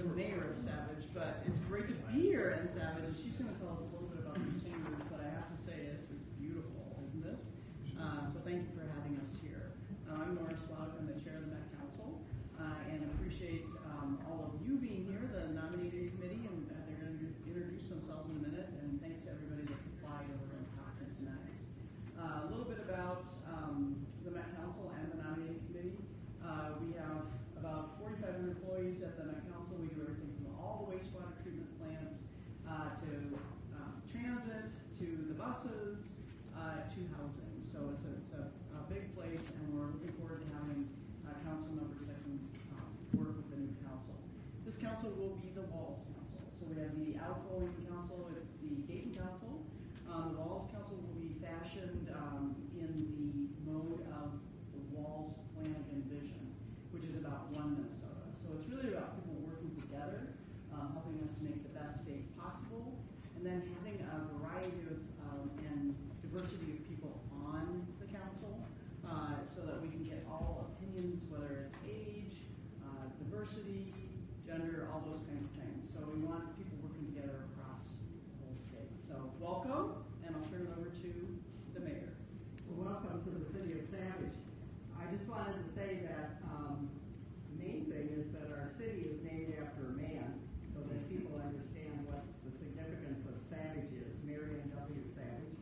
the mayor of Savage, but it's great to be here in Savage, and she's going to tell us a little bit about these chambers, but I have to say, this is beautiful, isn't this? So thank you for having us here. I'm Nora Slaug, I'm the chair of the Met Council, and appreciate all of you being here, the nominating committee, and they're going to introduce themselves in a minute, and thanks to everybody that's applied over in Cochrane tonight. A little bit about the Met Council and the nominating committee. We have about 4,500 employees at the Met Council. We do everything from all the wastewater treatment plants to transit, to the buses, to housing. So it's a big place, and we're looking forward to having council members that can work with the new council. This council will be the Walls Council. So we have the outgoing council, it's the Dayton Council. The Walls Council will be fashioned in the mode of the Walls Plan and Vision, which is about one Minnesota. So it's really about people working together, helping us make the best state possible, and then having a variety of and diversity of people on the council so that we can get all opinions, whether it's age, diversity, gender, all those kinds of things. So we want people working together across the whole state. So welcome, and I'll turn it over to the mayor. Well, welcome to the city of Savage. I just wanted to say that the main thing is that our city is named after a man, so that people understand what the significance of Savage is. Marion W. Savage,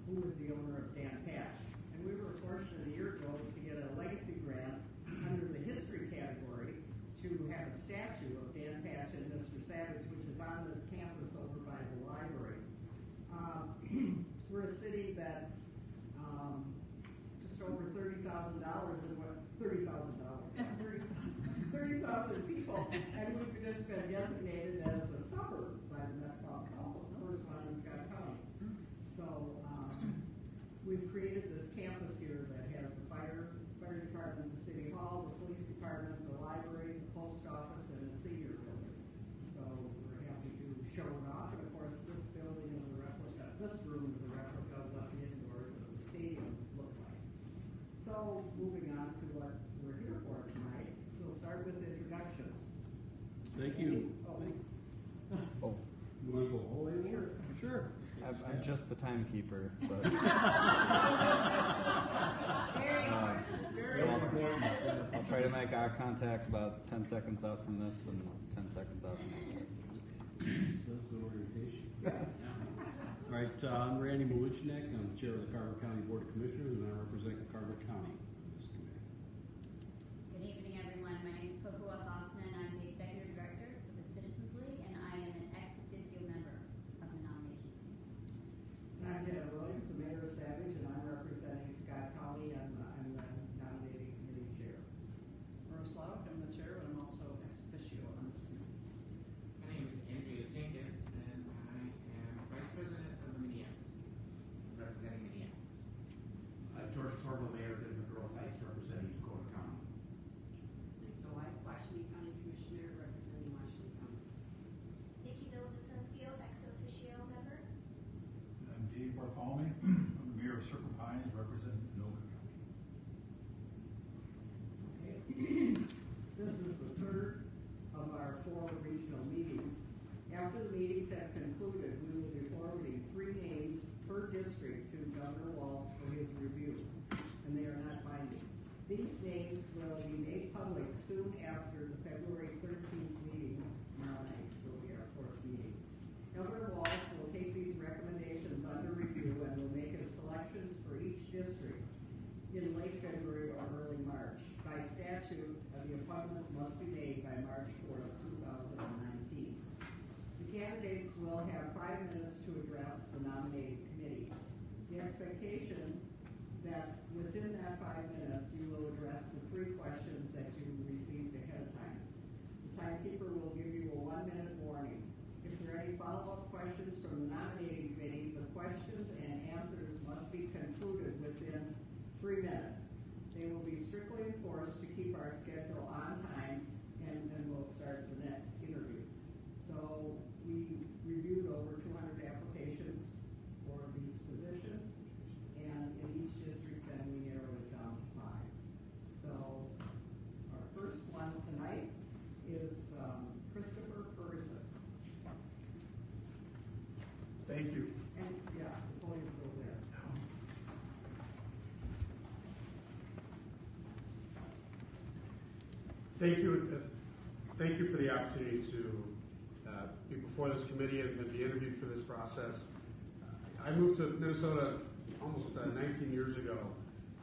who was the owner of Dan Patch. And we were fortunate a year ago to get a legacy grant under the history category to have a statue of Dan Patch and Mr. Savage, which is on this campus over by the library. We're a city that's just over $30,000 and what? $30,000. 30,000 people, and we've just been designated as a suburb by the Metropolitan Council, the first one in Scott County. So we've created this campus here that has the fire department, the city hall, the police department, the library, the post office, and the senior building. So we're happy to show it off, and of course this building is a replica. This room is a replica of what the indoors of the stadium look like. So moving on to what we're here for tonight, we'll start with introductions. Thank you. Oh. You want to go all the way? Sure. I'm just the timekeeper, but I'll try to make eye contact about 10 seconds out from this and 10 seconds out from that. That's the orientation. All right, I'm Randy Malichnek. I'm the chair of the Carver County Board of Commissioners, and I represent Carver County on this committee. Good evening, everyone. My name is Kokua Hoffman. I'm the executive director of the Citizens League, and I am an ex officio member of the nomination committee. I'm Janet Williams, the mayor of Savage, and I'm representing Scott County, and I'm the nominating committee chair. Nora Slaug, I'm the chair, but I'm also ex officio on this committee. My name is Andrea Jenkins, and I am vice president of the Minneapolis, representing Minneapolis. George Torbo, mayor of Grove Heights, representing Dakota County. Lisa White, Washington County Commissioner, representing Washington County. Nikki Villavicencio, ex officio member. I'm Dave Bartholomew. I'm the mayor of Circle Pines, representing Anoka County. Okay. This is the third of our 4 regional meetings. After the meetings have concluded, we will be forwarding 3 names per district to Governor Walz for his review, and they are not binding. These names will be made public soon after the February 13th meeting. Tomorrow night will be our 4th meeting. Governor Walz will take these recommendations under review and will make his selections for each district in late February or early March. By statute, the appointments must be made by March 4th, 2019. The candidates will have 5 minutes to address the nominating committee. The expectation that within that 5 minutes you will address the 3 questions that you received ahead of time. The timekeeper will give you a 1-minute warning. If there are any follow-up questions from the nominating committee, the questions and answers must be concluded within 3 minutes. They will be strictly enforced to keep our schedule on time, and then we'll start the next interview. So we reviewed over 200 applications for these positions, and in each district then we narrowed it down to 5. So our first one tonight is Christopher Thank you. Thank you for the opportunity to be before this committee and be interviewed for this process. I moved to Minnesota almost 19 years ago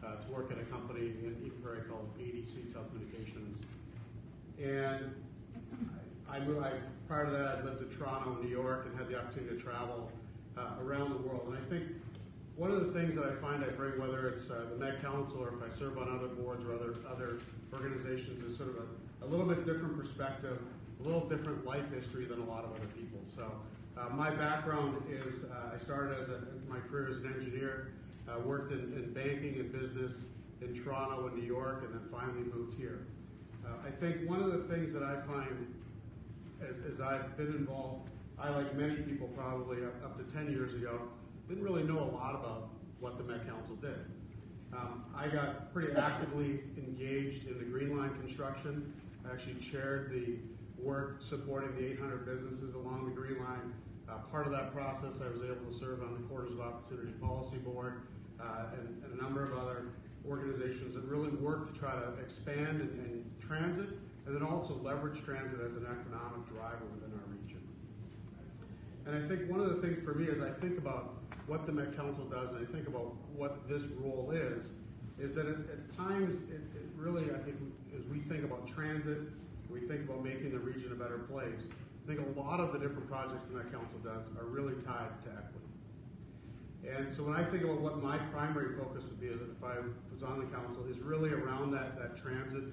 to work at a company in Eden Prairie called ADC Telecommunications. And prior to that, I lived in Toronto, New York, and had the opportunity to travel around the world. And I think one of the things that I find I bring, whether it's the Met Council or if I serve on other boards or other organizations, is sort of a little bit different perspective, a little different life history than a lot of other people. So my background is I started my career as an engineer, worked in banking and business in Toronto and New York, and then finally moved here. I think one of the things that I find as I've been involved, I, like many people probably up to 10 years ago, didn't really know a lot about what the Met Council did. I got pretty actively engaged in the Green Line construction. I actually chaired the work supporting the 800 businesses along the Green Line. Part of that process, I was able to serve on the Quarters of Opportunity Policy Board and a number of other organizations that really work to try to expand and transit, and then also leverage transit as an economic driver within our region. And I think one of the things for me as I think about what the Met Council does, and I think about what this role is that at times it really, I think, as we think about transit, we think about making the region a better place, I think a lot of the different projects the Met Council does are really tied to equity. And so when I think about what my primary focus would be if I was on the council, is really around that transit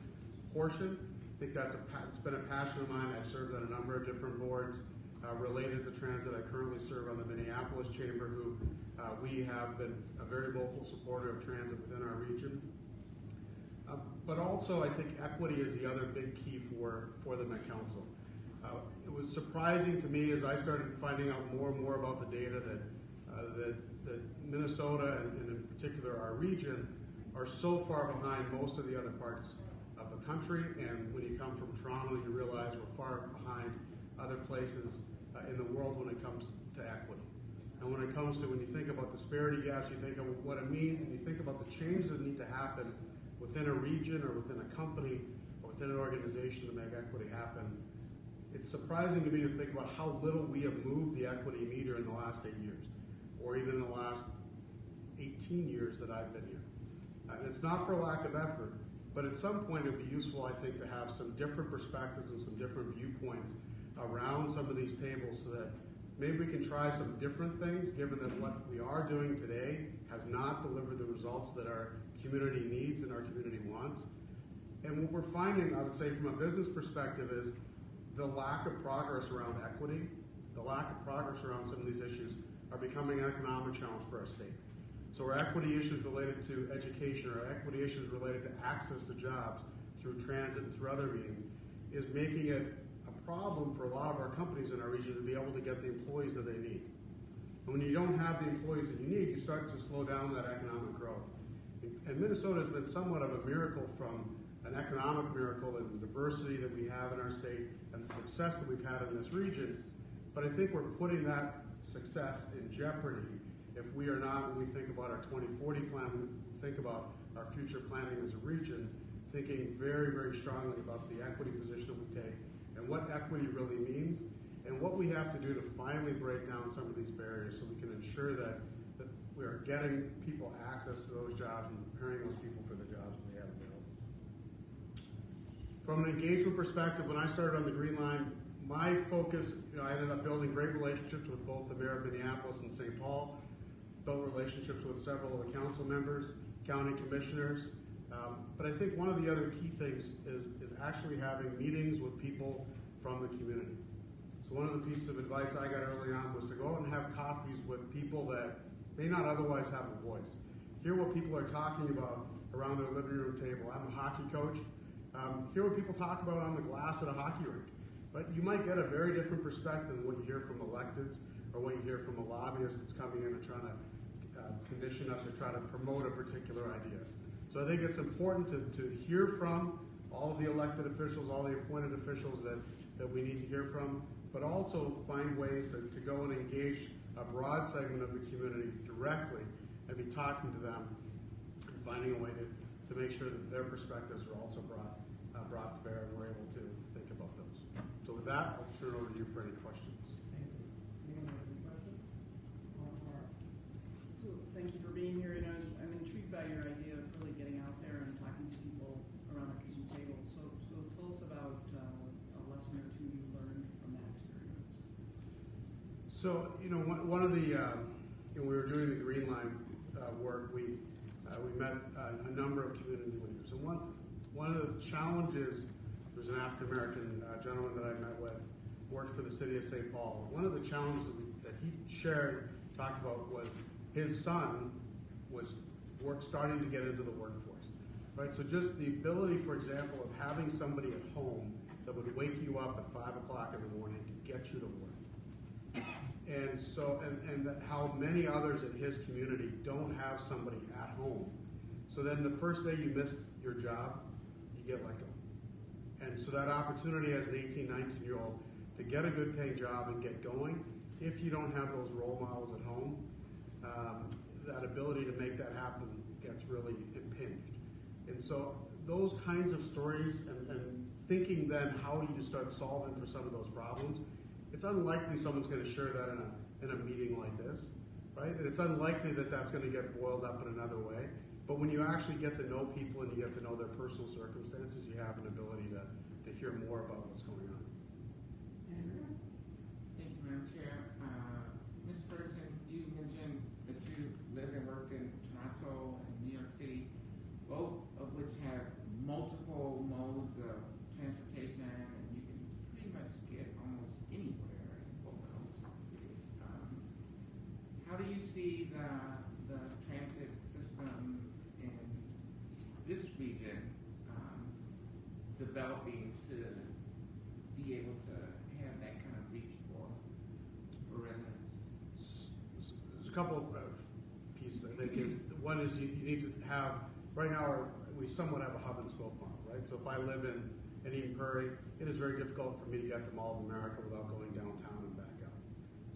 portion. I think it's been a passion of mine. I've served on a number of different boards related to transit. I currently serve on the Minneapolis Chamber, who we have been a very vocal supporter of transit within our region. But also, I think equity is the other big key for the Met Council. It was surprising to me as I started finding out more and more about the data that Minnesota and in particular our region are so far behind most of the other parts of the country. And when you come from Toronto, you realize we're far behind other places in the world when it comes to equity. And when you think about disparity gaps, you think of what it means, and you think about the changes that need to happen within a region or within a company or within an organization to make equity happen. It's surprising to me to think about how little we have moved the equity meter in the last 8 years, or even in the last 18 years that I've been here. And it's not for a lack of effort, but at some point it would be useful, I think, to have some different perspectives and some different viewpoints around some of these tables so that maybe we can try some different things, given that what we are doing today has not delivered the results that our community needs and our community wants. And what we're finding, I would say, from a business perspective is the lack of progress around equity, the lack of progress around some of these issues are becoming an economic challenge for our state. So our equity issues related to education, or equity issues related to access to jobs through transit and through other means is making it a problem for a lot of our companies in our region to be able to get the employees that they need. And when you don't have the employees that you need, you start to slow down that economic growth. And Minnesota has been somewhat of a miracle, from an economic miracle in the diversity that we have in our state and the success that we've had in this region. But I think we're putting that success in jeopardy if we are not, when we think about our 2040 plan, when we think about our future planning as a region, thinking very, very strongly about the equity position that we take and what equity really means and what we have to do to finally break down some of these barriers so we can ensure that we are getting people access to those jobs and preparing those people for the jobs that they have available. From an engagement perspective, when I started on the Green Line, my focus, I ended up building great relationships with both the mayor of Minneapolis and St. Paul, built relationships with several of the council members, county commissioners. But I think one of the other key things is actually having meetings with people from the community. So one of the pieces of advice I got early on was to go out and have coffees with people that may not otherwise have a voice. Hear what people are talking about around their living room table. I'm a hockey coach. Hear what people talk about on the glass at a hockey rink. But you might get a very different perspective than what you hear from electeds or what you hear from a lobbyist that's coming in and trying to condition us or try to promote a particular idea. So I think it's important to hear from all of the elected officials, all the appointed officials that we need to hear from, but also find ways to go and engage a broad segment of the community directly and be talking to them and finding a way to make sure that their perspectives are also brought brought to bear, and we're able to think about those. So with that, I'll turn it over to you for any questions. Thank you. Anyone have any questions? So thank you for being here, and I'm intrigued by your idea of really getting out there and talking to people around the kitchen table. So tell us about a lesson or two you learned from that experience. So, one of the, when we were doing the Green Line work, we met a number of community leaders. And one of the challenges, there was an African-American gentleman that I met with, worked for the city of St. Paul. One of the challenges that he shared, talked about, was his son was starting to get into the workforce. Right? So just the ability, for example, of having somebody at home that would wake you up at 5 o'clock in the morning to get you to work. And so, and how many others in his community don't have somebody at home. So then the first day you miss your job, you get let go. And so that opportunity as an 18, 19-year-old to get a good paying job and get going, if you don't have those role models at home, that ability to make that happen gets really impinged. And so those kinds of stories and thinking then how do you start solving for some of those problems, it's unlikely someone's going to share that in a meeting like this, right? And it's unlikely that that's going to get boiled up in another way. But when you actually get to know people and you get to know their personal circumstances, you have an ability to hear more about what's going on. Andrew? Thank you, Madam Chair. Ms. Ferguson, you mentioned that you lived and worked in Toronto and New York City, both of which have multiple modes of transportation, and you can pretty much get almost anywhere in both of those cities. How do you see the transit system in this region developing to be able to have that kind of reach for residents? There's a couple of pieces, I think. One is you need to have, right now we somewhat have a hub and spoke model, right? So if I live in Eden Prairie, it is very difficult for me to get to Mall of America without going downtown and back out.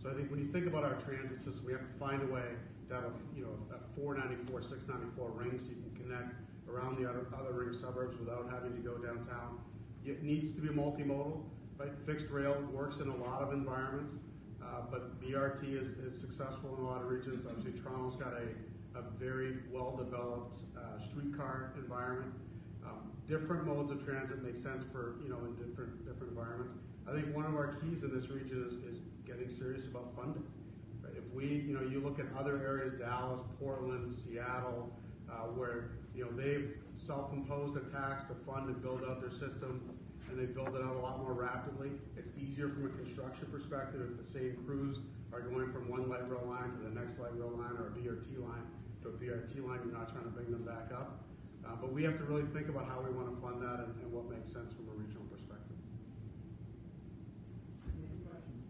So I think when you think about our transit system, we have to find a way to have a 494, 694 ring so you can connect around the other ring suburbs without having to go downtown. It needs to be multimodal, right? Fixed rail works in a lot of environments, but BRT is successful in a lot of regions. Obviously, Toronto's got a very well-developed streetcar environment. Different modes of transit make sense for, in different environments. I think one of our keys in this region is getting serious about funding. Right? If we, you look at other areas, Dallas, Portland, Seattle, where, they've self-imposed a tax to fund and build out their system, and they build it out a lot more rapidly. It's easier from a construction perspective if the same crews are going from one light rail line to the next light rail line or a BRT line to a BRT line. You're not trying to bring them back up. But we have to really think about how we want to fund that and what makes sense from a regional perspective. Any questions?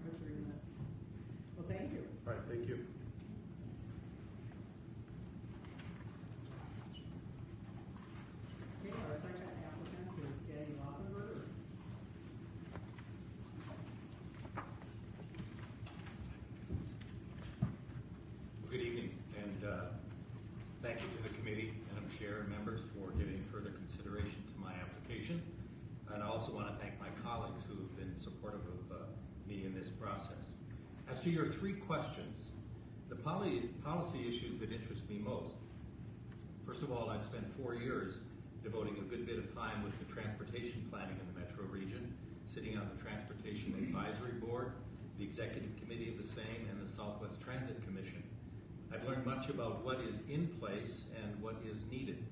Our 3 minutes. Well, thank you. All right, thank you. Okay, our second applicant is Danny Laufenberger. Good evening, and thank you to the committee, Madam Chair, and members for giving further consideration to my application. And I also want to thank my colleagues who have been supportive of me in this process. As to your 3 questions, the policy issues that interest me most. First of all, I've spent 4 years devoting a good bit of time with the transportation planning in the metro region, sitting on the Transportation Advisory Board, the Executive Committee of the same, and the Southwest Transit Commission. I've learned much about what is in place and what is needed.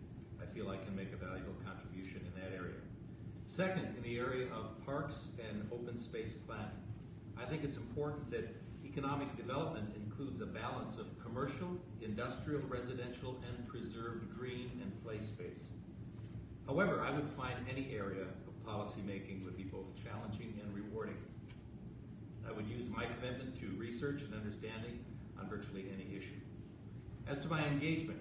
I feel I can make a valuable contribution in that area. Second, in the area of parks and open space planning, I think it's important that economic development includes a balance of commercial, industrial, residential, and preserved green and play space. However, I would find any area of policy making would be both challenging and rewarding. I would use my commitment to research and understanding on virtually any issue. As to my engagement,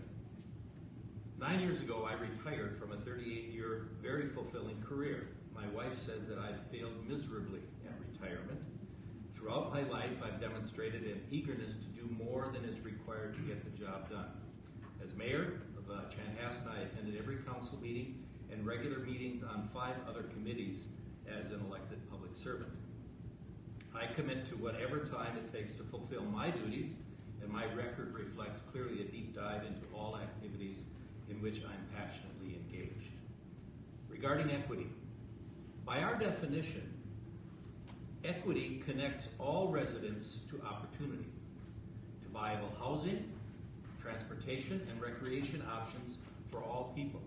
9 years ago I retired from a 38-year, very fulfilling career. My wife says that I've failed miserably at retirement. Throughout my life, I've demonstrated an eagerness to do more than is required to get the job done. As mayor of Chanhassen, I attended attended every council meeting and regular meetings on 5 other committees as an elected public servant. I commit to whatever time it takes to fulfill my duties, and my record reflects clearly a deep dive into all activities in which I'm passionately engaged. Regarding equity, by our definition, equity connects all residents to opportunity, to viable housing, transportation, and recreation options for all people.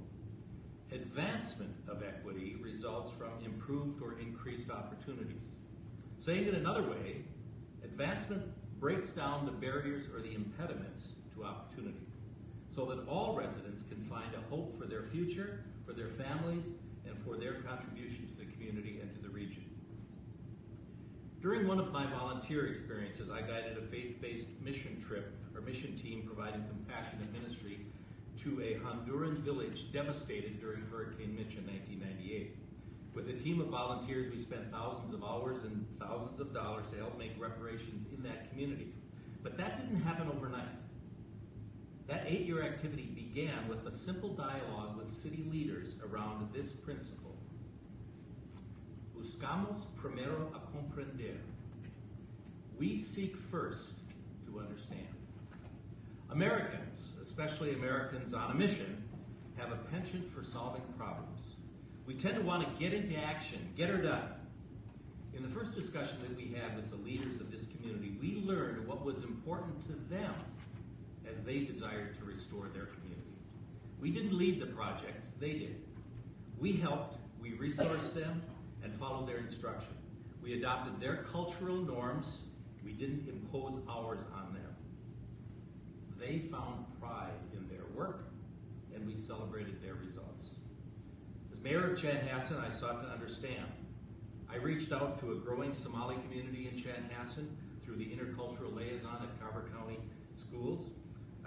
Advancement of equity results from improved or increased opportunities. Saying it another way, advancement breaks down the barriers or the impediments to opportunity so that all residents can find a hope for their future, for their families, and for their contribution to the community and to the region. During one of my volunteer experiences, I guided a faith-based mission trip, or mission team providing compassionate ministry to a Honduran village devastated during Hurricane Mitch in 1998. With a team of volunteers, we spent thousands of hours and thousands of dollars to help make reparations in that community. But that didn't happen overnight. That 8-year activity began with a simple dialogue with city leaders around this principle. Buscamos primero a comprender. We seek first to understand. Americans, especially Americans on a mission, have a penchant for solving problems. We tend to want to get into action, get her done. In the first discussion that we had with the leaders of this community, we learned what was important to them as they desired to restore their community. We didn't lead the projects, they did. We helped, we resourced them, and followed their instruction. We adopted their cultural norms, we didn't impose ours on them. They found pride in their work, and we celebrated their results. As mayor of Chanhassen, I sought to understand. I reached out to a growing Somali community in Chanhassen through the intercultural liaison at Carver County Schools.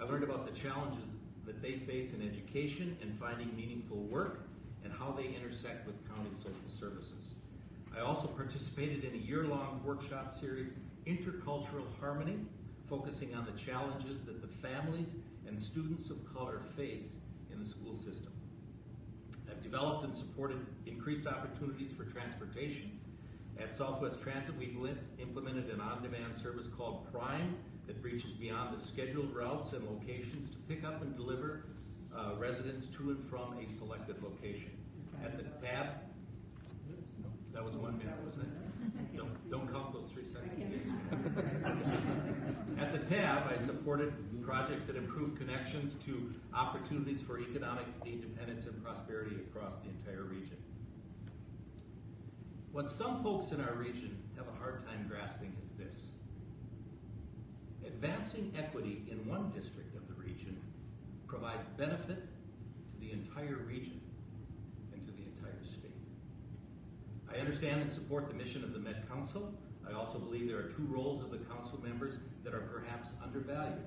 I learned about the challenges that they face in education and finding meaningful work, and how they intersect with county social services. I also participated in a year-long workshop series, Intercultural Harmony, focusing on the challenges that the families and students of color face in the school system. I've developed and supported increased opportunities for transportation. At Southwest Transit, we've implemented an on-demand service called Prime that reaches beyond the scheduled routes and locations to pick up and deliver residents to and from a selected location. At the tab, that was 1 minute, wasn't it? Don't count those 3 seconds. At the tab, I supported projects that improve connections to opportunities for economic independence and prosperity across the entire region. What some folks in our region have a hard time grasping is this. Advancing equity in one district of the region provides benefit to the entire region and to the entire state. I understand and support the mission of the Met Council. I also believe there are 2 roles of the council members that are perhaps undervalued.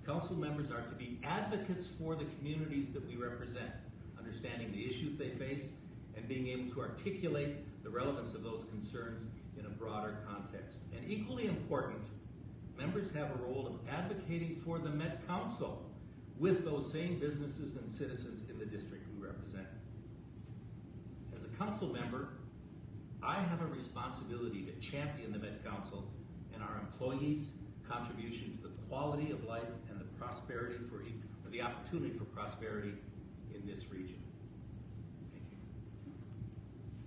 Council members are to be advocates for the communities that we represent, understanding the issues they face and being able to articulate the relevance of those concerns in a broader context. And equally important, members have a role of advocating for the Met Council with those same businesses and citizens in the district we represent. As a council member, I have a responsibility to champion the Met Council and our employees' contribution to the quality of life and the prosperity or the opportunity for prosperity in this region. Thank you.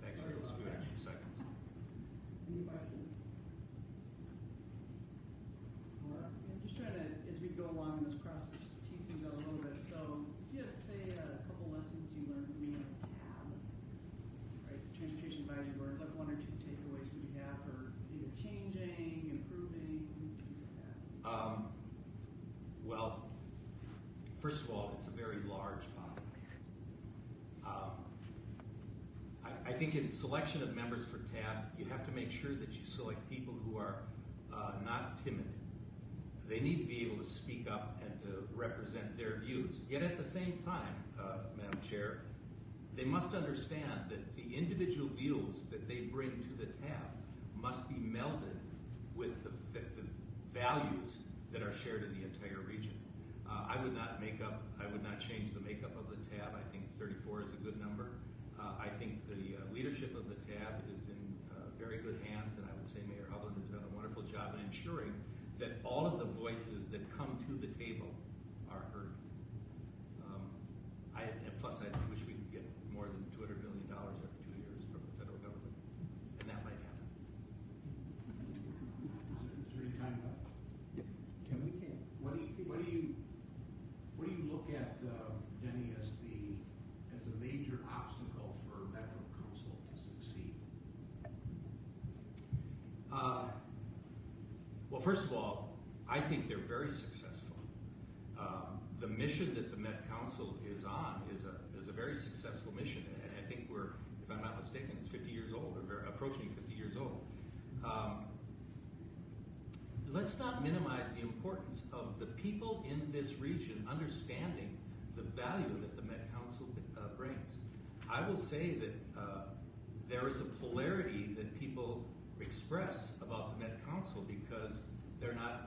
Thanks for those few extra seconds. Any questions? I'm just trying to, as we go along in this process, tease things out a little bit. So, if you had to say a couple lessons you learned from me on TAB, right? Transportation Advisory Board, like 1 or 2 takeaways would you have for either changing, improving, things like that? Well, first of all, it's a very large body. I think in selection of members for TAB, you have to make sure that you select people who are not timid. They need to be able to speak up and to represent their views. Yet at the same time, Madam Chair, they must understand that the individual views that they bring to the TAB must be melded with the values that are shared in the entire region. I would not change the makeup of the TAB. I think good number. I think the leadership of the TAB is in very good hands, and I would say Mayor Hovland has done a wonderful job in ensuring that all of the voices that come to the table are heard. And plus, I wish we could get more than $200 million every 2 years from the federal government, and that might happen. Is there any time left? Can we? What do you look at, Jenny, as a major obstacle for Metro Council to succeed? Well, first of all, I think they're very successful. The mission that the Met Council is on is a very successful mission, and I think we're, if I'm not mistaken, it's 50 years old, or very, approaching 50 years old. Let's not minimize the importance of the people in this region understanding the value that the Met Council brings. I will say that there is a polarity that people express about the Met Council because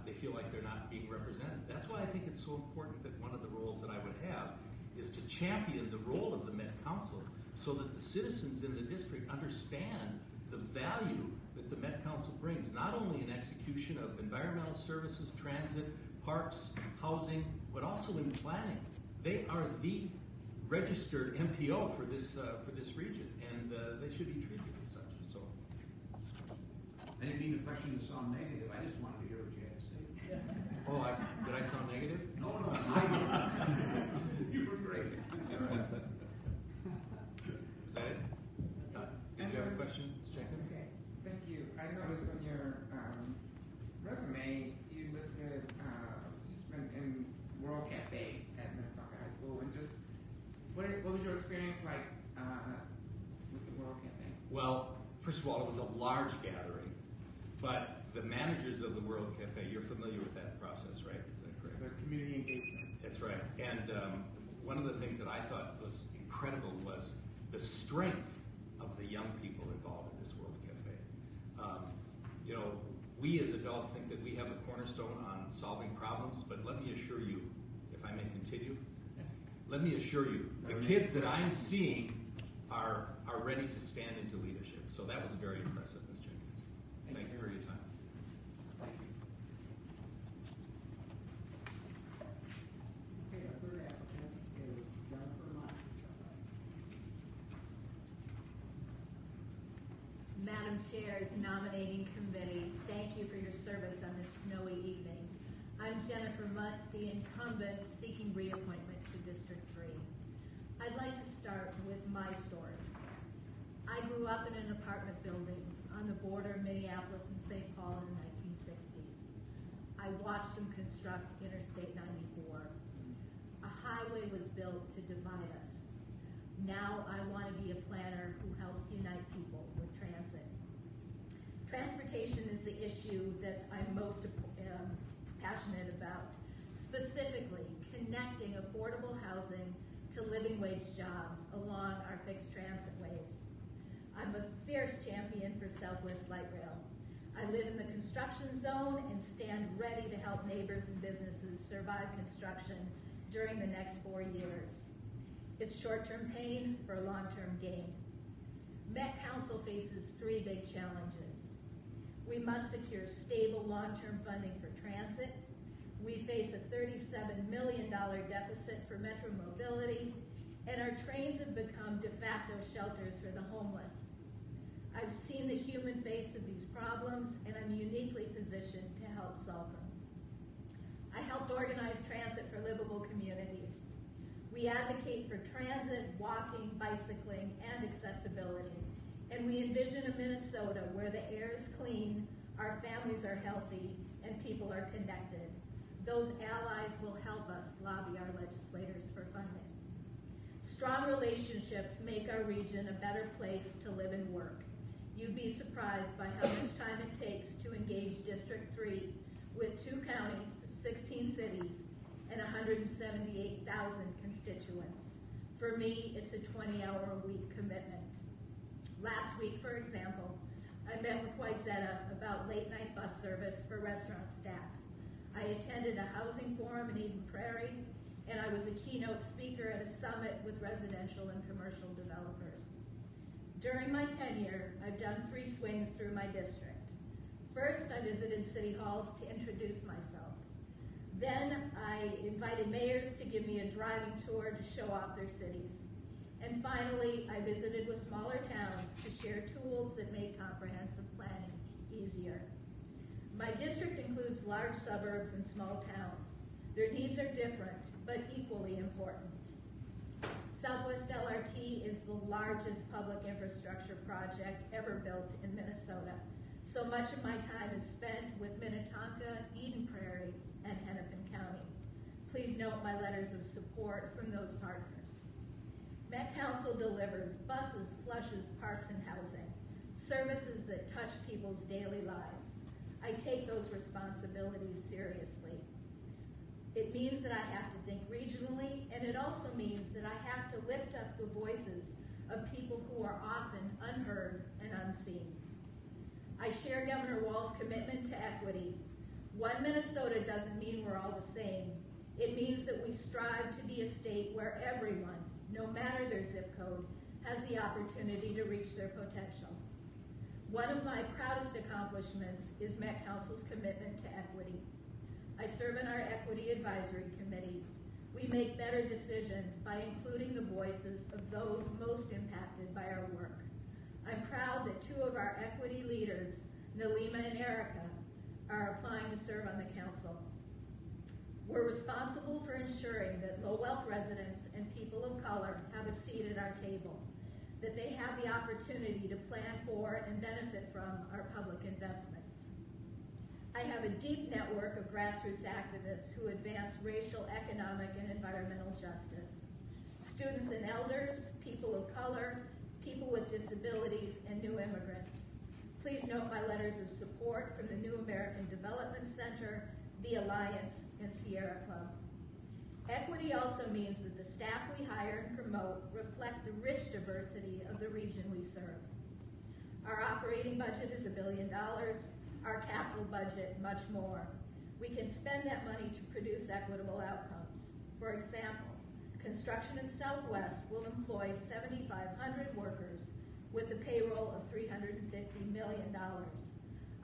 they feel like they're not being represented. That's why I think it's so important that one of the roles that I would have is to champion the role of the Met Council so that the citizens in the district understand the value that the Met Council brings, not only in execution of environmental services, transit, parks, housing, but also in planning. They are the registered MPO for this region, and they should be treated as such. So, I didn't mean the question to sound negative. I just wanted to hear what you had to say. oh, did I sound negative? No, I didn't. You were great. Is that it? Did you have a question, Ms. Jenkins? Okay, thank you. I noticed on your resume you listed participant in World Cafe at Minnetonka High School, and just what was your experience like with the World Cafe? Well, first of all, it was a large gathering, but the managers of the World Cafe, you're familiar with that process, right? Is that correct? The community engagement. That's right. And one of the things that I thought was incredible was the strength of the young people involved in this World Cafe. We as adults think that we have a cornerstone on solving problems, but let me assure you, if I may continue, let me assure you, the kids that I'm seeing are ready to stand into leadership. So that was very impressive, Ms. Jenkins. Thank you for your time. Thank you. Okay, our third applicant is Jennifer Munt. Madam Chair's nominating committee, thank you for your service on this snowy evening. I'm Jennifer Munt, the incumbent seeking reappointment to District 3. I'd like to start with my story. I grew up in an apartment building on the border of Minneapolis and St. Paul in the 1960s. I watched them construct Interstate 94. A highway was built to divide us. Now I want to be a planner who helps unite people with transit. Transportation is the issue that I'm most passionate about, specifically connecting affordable housing to living wage jobs along our fixed transit ways. I'm a fierce champion for Southwest Light Rail. I live in the construction zone and stand ready to help neighbors and businesses survive construction during the next 4 years. It's short-term pain for long-term gain. Met Council faces 3 big challenges. We must secure stable long-term funding for transit. We face a $37 million deficit for metro mobility, and our trains have become de facto shelters for the homeless. I've seen the human face of these problems, and I'm uniquely positioned to help solve them. I helped organize transit for livable communities. We advocate for transit, walking, bicycling, and accessibility. And we envision a Minnesota where the air is clean, our families are healthy, and people are connected. Those allies will help us lobby our legislators for funding. Strong relationships make our region a better place to live and work. You'd be surprised by how much time it takes to engage District 3 with 2 counties, 16 cities, and 178,000 constituents. For me, it's a 20-hour-a-week commitment. Last week, for example, I met with Wayzata about late-night bus service for restaurant staff. I attended a housing forum in Eden Prairie, and I was a keynote speaker at a summit with residential and commercial developers. During my tenure, I've done 3 swings through my district. First, I visited city halls to introduce myself. Then, I invited mayors to give me a driving tour to show off their cities. And finally, I visited with smaller towns to share tools that make comprehensive planning easier. My district includes large suburbs and small towns. Their needs are different, but equally important. Southwest LRT is the largest public infrastructure project ever built in Minnesota. So much of my time is spent with Minnetonka, Eden Prairie, and Hennepin County. Please note my letters of support from those partners. Met Council delivers buses, flushes, parks, and housing, services that touch people's daily lives. I take those responsibilities seriously. It means that I have to think regionally, and it also means that I have to lift up the voices of people who are often unheard and unseen. I share Governor Walz's commitment to equity. One Minnesota doesn't mean we're all the same. It means that we strive to be a state where everyone, no matter their zip code, has the opportunity to reach their potential. One of my proudest accomplishments is Met Council's commitment to equity. I serve in our Equity Advisory Committee. We make better decisions by including the voices of those most impacted by our work. I'm proud that 2 of our equity leaders, Nalima and Erica, are applying to serve on the council. We're responsible for ensuring that low-wealth residents and people of color have a seat at our table, that they have the opportunity to plan for and benefit from our public investments. I have a deep network of grassroots activists who advance racial, economic, and environmental justice. Students and elders, people of color, people with disabilities, and new immigrants. Please note my letters of support from the New American Development Center, the Alliance, and Sierra Club. Equity also means that the staff we hire and promote reflect the rich diversity of the region we serve. Our operating budget is $1 billion, our capital budget much more. We can spend that money to produce equitable outcomes. For example, construction of Southwest will employ 7,500 workers with a payroll of $350 million.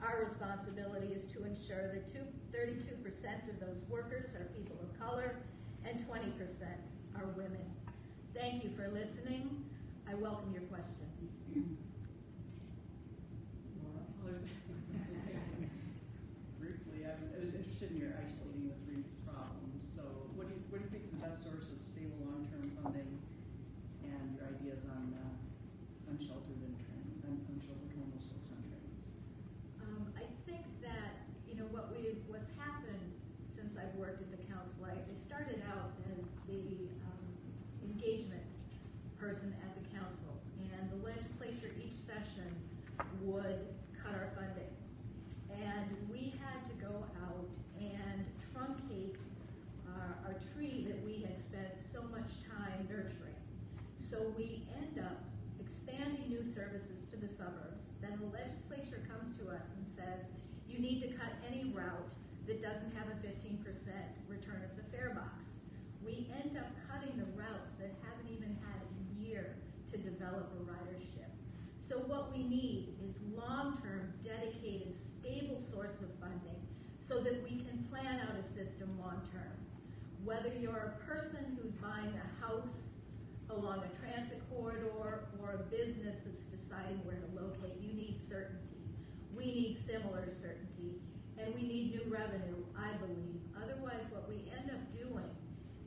Our responsibility is to ensure that 32% of those workers are people of color and 20% are women. Thank you for listening. I welcome your questions. Briefly, I was interested in your isolating the 3 problems. So what do you think is the best source of stable long-term funding, and your ideas on unsheltered homeless folks on trains? I think that, what's happened since I've worked at the council, I started out as the engagement person at the council, and the legislature each session would cut our funding. And we had to go out and truncate our tree that we had spent so much time nurturing. So we end up expanding new services to the suburbs. Then the legislature comes to us and says, you need to cut any route that doesn't have a 15% return at the fare box. We end up cutting the routes that haven't even had a year to develop a ridership. So what we need is long-term, dedicated, stable source of funding so that we can plan out a system long-term. Whether you're a person who's buying a house along a transit corridor or a business that's deciding where to locate, you need certainty. We need similar certainty, and we need new revenue, I believe. Otherwise, what we end up doing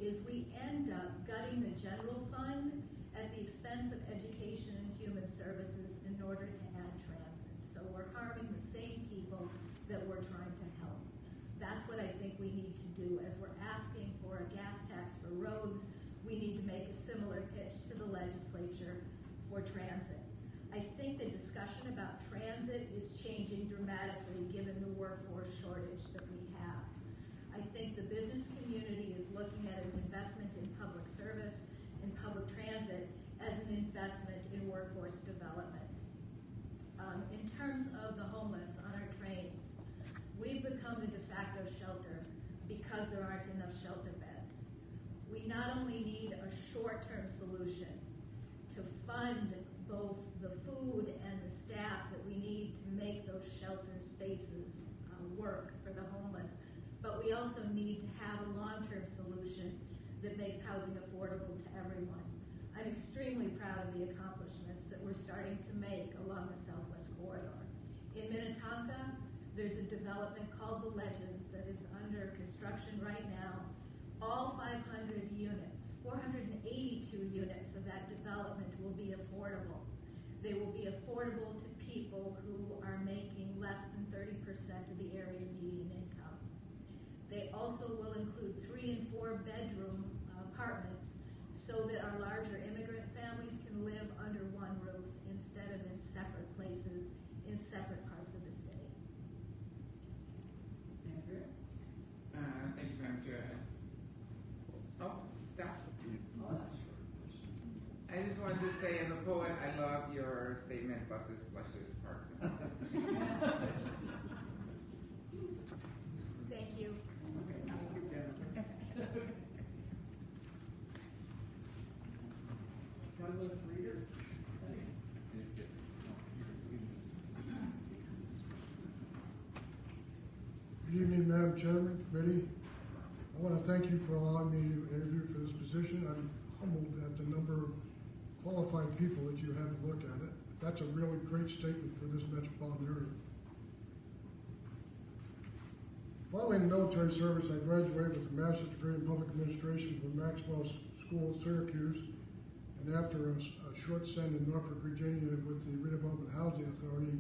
is we end up gutting the general fund at the expense of education and human services in order to add transit. So we're harming the same people that we're trying to help. That's what I think we need to do. As we're asking for a gas tax for roads, we need to make a similar pitch to the legislature for transit. I think the discussion about transit is changing dramatically given the workforce shortage that we have. I think the business community is looking at an investment in public service and public transit as an investment in workforce development. In terms of the homeless on our trains, we've become the de facto shelter because there aren't enough shelter beds. We not only need a short-term solution to fund both the food and the staff that we need to make those shelter spaces work for the homeless, but we also need to have a long-term solution that makes housing affordable to everyone. I'm extremely proud of the accomplishments that we're starting to make along the Southwest Corridor. In Minnetonka, there's a development called The Legends that is under construction right now. All 500 units, 482 units of that development will be affordable. They will be affordable to people who are making less than 30% of the area median income. They also will include 3 and 4 bedroom apartments so that our larger immigrant families can live under one roof instead of in separate places in separate parts of the city. Andrea? Thank you, Madam Chair. Oh, stop. Oh, that's true. I just wanted to say, as a poet, I love your statement, buses, flushes, parks, and Thank you. Okay, thank you, Jennifer. Douglas Reader? Good evening, Madam Chairman, Committee. I want to thank you for allowing me to interview for this position. I'm humbled at the number of qualified people that you have to look at it. That's a really great statement for this metropolitan area. Following military service, I graduated with a master's degree in public administration from Maxwell School, Syracuse, and after a short stint in Norfolk, Virginia with the Redevelopment Housing Authority,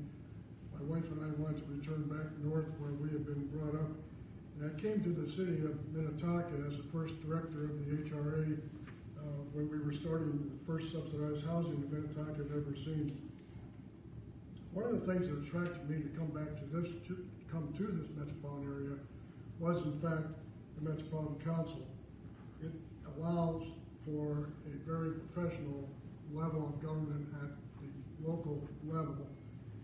my wife and I wanted to return back north where we had been brought up. And I came to the city of Minnetonka as the first director of the HRA when we were starting the first subsidized housing that Minnetonka had ever seen. One of the things that attracted me to come to this metropolitan area was, in fact, the Metropolitan Council. It allows for a very professional level of government at the local level.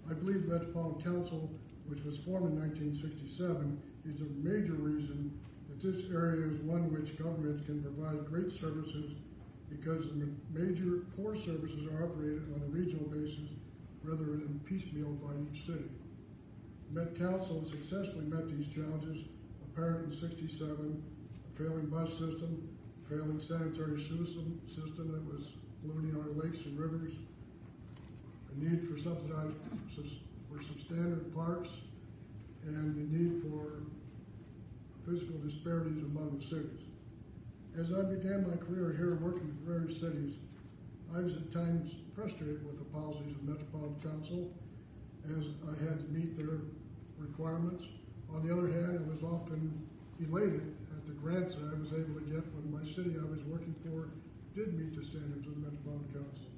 I believe the Metropolitan Council, which was formed in 1967, is a major reason that this area is one which governments can provide great services because the major core services are operated on a regional basis rather than piecemeal by each city. The Met Council successfully met these challenges apparent in '67, a failing bus system, a failing sanitary system that was polluting our lakes and rivers, a need for subsidized for substandard parks, and the need for physical disparities among the cities. As I began my career here working for various cities, I was at times frustrated with the policies of Metropolitan Council as I had to meet their requirements. On the other hand, I was often elated at the grants that I was able to get when my city I was working for did meet the standards of the Metropolitan Council.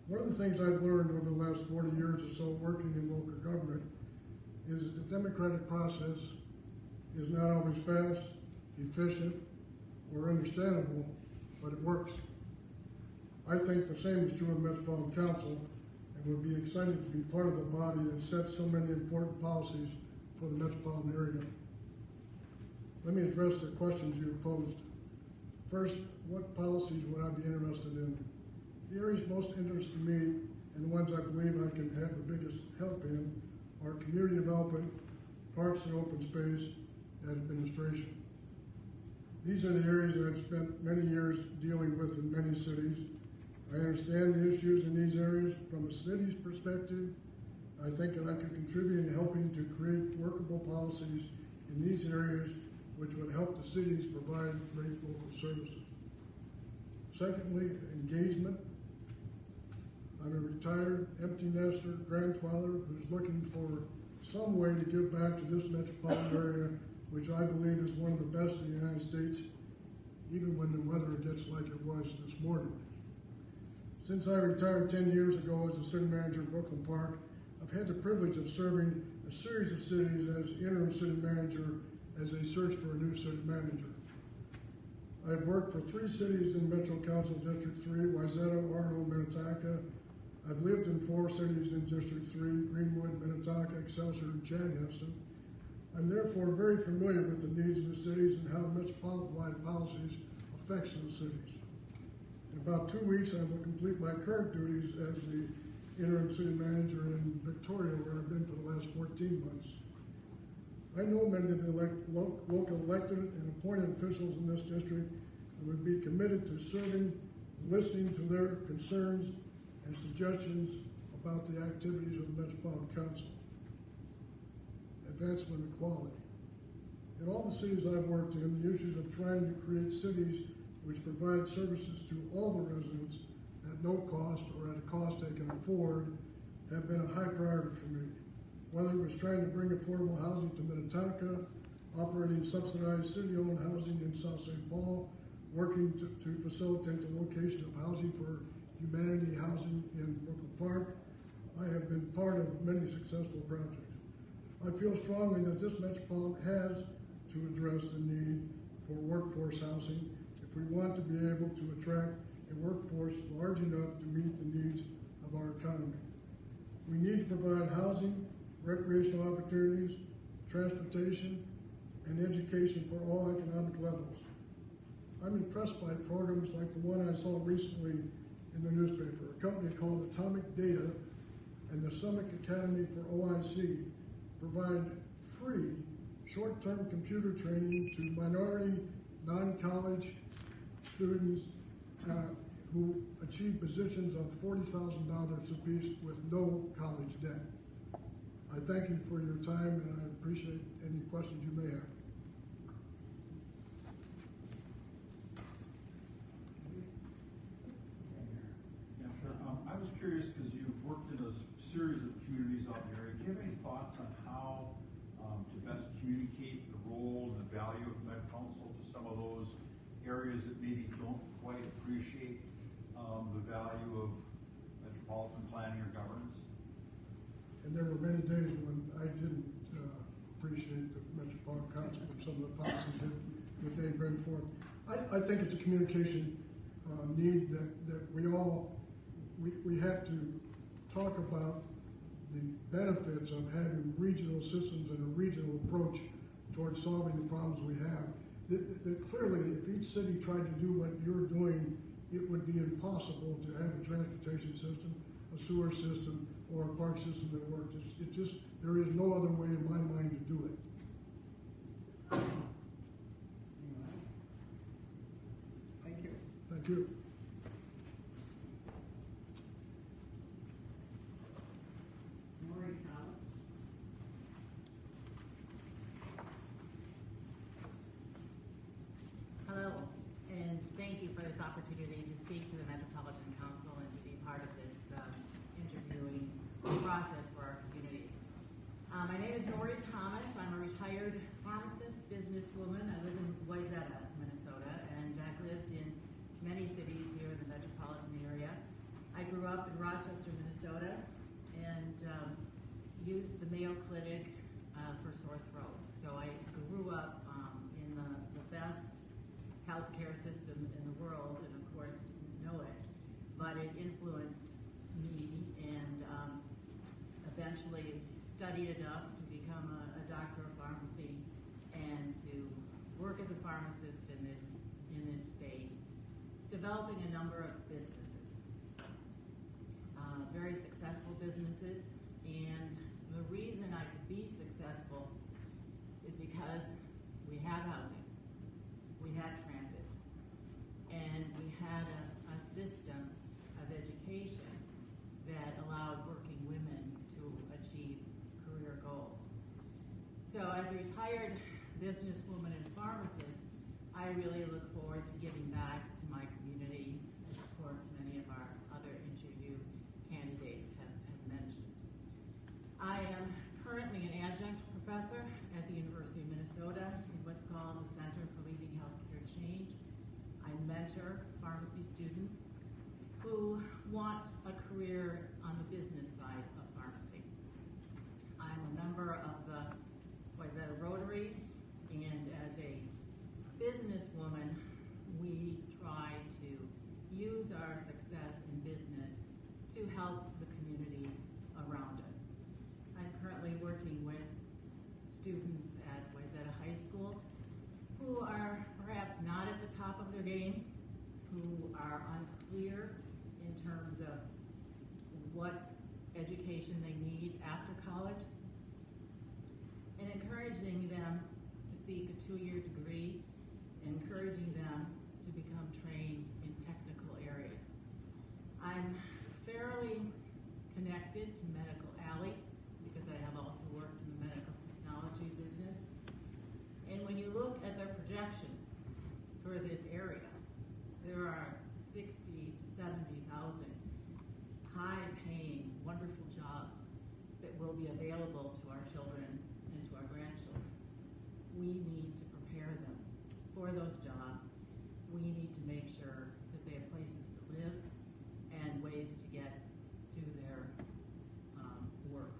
One of the things I've learned over the last 40 years or so working in local government is that the democratic process is not always fast, efficient, or understandable, but it works. I think the same is true of Metropolitan Council, and would be excited to be part of the body that sets so many important policies for the metropolitan area. Let me address the questions you posed. First, what policies would I be interested in? The areas most interesting to me, and the ones I believe I can have the biggest help in, are community development, parks and open space, and administration. These are the areas that I've spent many years dealing with in many cities. I understand the issues in these areas from a city's perspective. I think that I could contribute in helping to create workable policies in these areas which would help the cities provide great local services. Secondly, engagement. I'm a retired empty nester grandfather who's looking for some way to give back to this metropolitan area, which I believe is one of the best in the United States, even when the weather gets like it was this morning. Since I retired 10 years ago as the city manager of Brooklyn Park, I've had the privilege of serving a series of cities as interim city manager as they search for a new city manager. I've worked for 3 cities in Metro Council District 3, Wayzata, Orono, Minnetonka. I've lived in 4 cities in District 3, Greenwood, Minnetonka, Excelsior, and Chanhassen. I'm therefore very familiar with the needs of the cities and how metropolitan-wide policies affects those cities. In about 2 weeks, I will complete my current duties as the interim city manager in Victoria, where I've been for the last 14 months. I know many of the local elected and appointed officials in this district and would be committed to serving, listening to their concerns and suggestions about the activities of the Metropolitan Council. Advancement of quality. In all the cities I've worked in, the issues of trying to create cities which provide services to all the residents at no cost or at a cost they can afford have been a high priority for me. Whether it was trying to bring affordable housing to Minnetonka, operating subsidized city-owned housing in South St. Paul, working to facilitate the location of housing for humanity housing in Brooklyn Park, I have been part of many successful projects. I feel strongly that this metropolitan has to address the need for workforce housing if we want to be able to attract a workforce large enough to meet the needs of our economy. We need to provide housing, recreational opportunities, transportation, and education for all economic levels. I'm impressed by programs like the one I saw recently in the newspaper. A company called Atomic Data and the Summit Academy for OIC provide free short-term computer training to minority, non-college students who achieve positions of $40,000 apiece with no college debt. I thank you for your time, and I appreciate any questions you may have. I was curious because you've worked in a series of communities out in the area. Do you have any thoughts on how to best communicate the role and the value of the Met Council to some of those areas that maybe don't quite appreciate the value of metropolitan planning or governance? And there were many days when I didn't appreciate the Metropolitan Council and some of the policies that they bring forth. I think it's a communication need that we have to talk about the benefits of having regional systems and a regional approach towards solving the problems we have. That clearly, if each city tried to do what you're doing, it would be impossible to have a transportation system, a sewer system, or a park system that worked. It just, there is no other way in my mind to do it. Thank you. Thank you. Maureen Thomas. Hello, and thank you for this opportunity to speak to the Metropolitan Council and to be part of this interviewing process for our communities. My name is Nori Thomas. I'm a retired pharmacist, businesswoman. I live in Wayzata, Minnesota, and I've lived in many cities here in the metropolitan area. I grew up in Rochester, Minnesota, and used the Mayo Clinic for sore throats. So I grew up in the best healthcare system in the world, and of course didn't know it, but it influenced me, and eventually studied enough to become a doctor of pharmacy and to work as a pharmacist in this state, developing a number of businesses, very successful businesses. And the reason I could be successful is because we had housing, we had transit, and we had a system of education that allowed working women to achieve career goals. So as a retired businesswoman and pharmacist, I really look forward to giving back to my community, as of course many of our other interview candidates have mentioned. I am currently an adjunct professor at the University of Minnesota in what's called the Center for Leading Healthcare Change. I mentor pharmacy students who want a career on the business side of pharmacy. I'm a member of the Wayzata Rotary, and as a businesswoman, we try to use our success in business to help the communities around us. I'm currently working with students at Wayzata High School who are perhaps not at the top of their game who are unclear in terms of what education they need after college, and encouraging them to seek a 2-year degree, encouraging them to become trained in technical areas. I'm fairly connected to Medical Alley because I have also worked in the medical technology business. And when you look at their projections for this area, there are 60 to 70,000 high-paying, wonderful jobs that will be available to our children and to our grandchildren. We need to prepare them for those jobs. We need to make sure that they have places to live and ways to get to their work.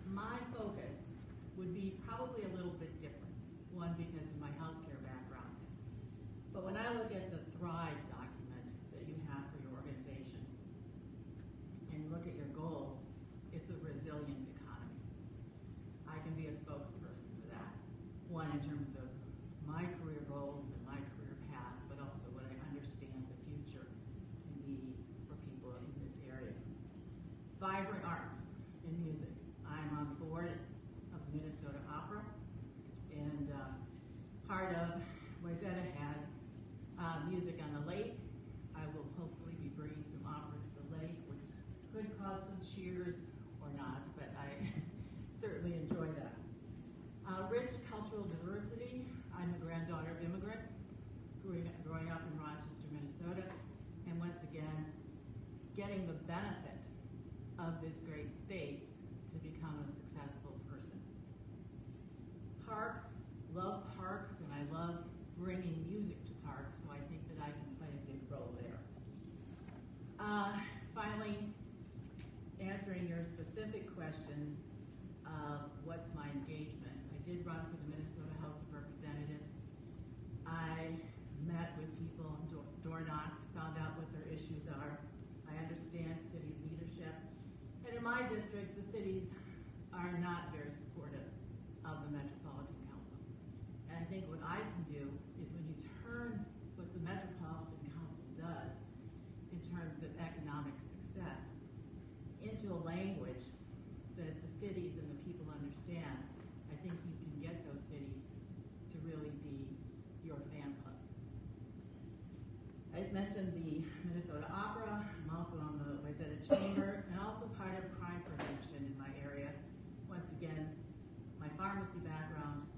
My focus would be probably a little bit different. One, because of my healthcare background. But when I look at the Thrive document that you have for your organization and look at your goals, it's a resilient economy. I can be a spokesperson for that. One, in terms of my career goals and my career path, but also what I understand the future to be for people in this area. Vibrant arts and music. I'm on the board of Minnesota Opera, and part of Wayzata has music on the lake. I will hopefully be bringing some opera to the lake, which could cause some cheers or not, but I certainly enjoy that. Rich cultural diversity. I'm a granddaughter of immigrants, growing up in Rochester, Minnesota, and once again, getting the benefit of this great state to become a successful person. Parks, love parks, and I love bringing music to parks, so I think that I can play a big role there. Finally, answering your specific questions of what's my engagement. I did run for the Minnesota House of Representatives. I met with people, door knocked, found out what their issues are. I understand city leadership. And in my district, the cities are not very supportive of the Metropolitan Council. And I think what I can do is when you turn what the Metropolitan Council does in terms of economic success into a language that the cities and the people understand, I think you can get those cities to really be your fan club. I mentioned the Minnesota Opera. I'm also on the Wayzata Chamber and also part of crime prevention in my area. Once again, my pharmacy background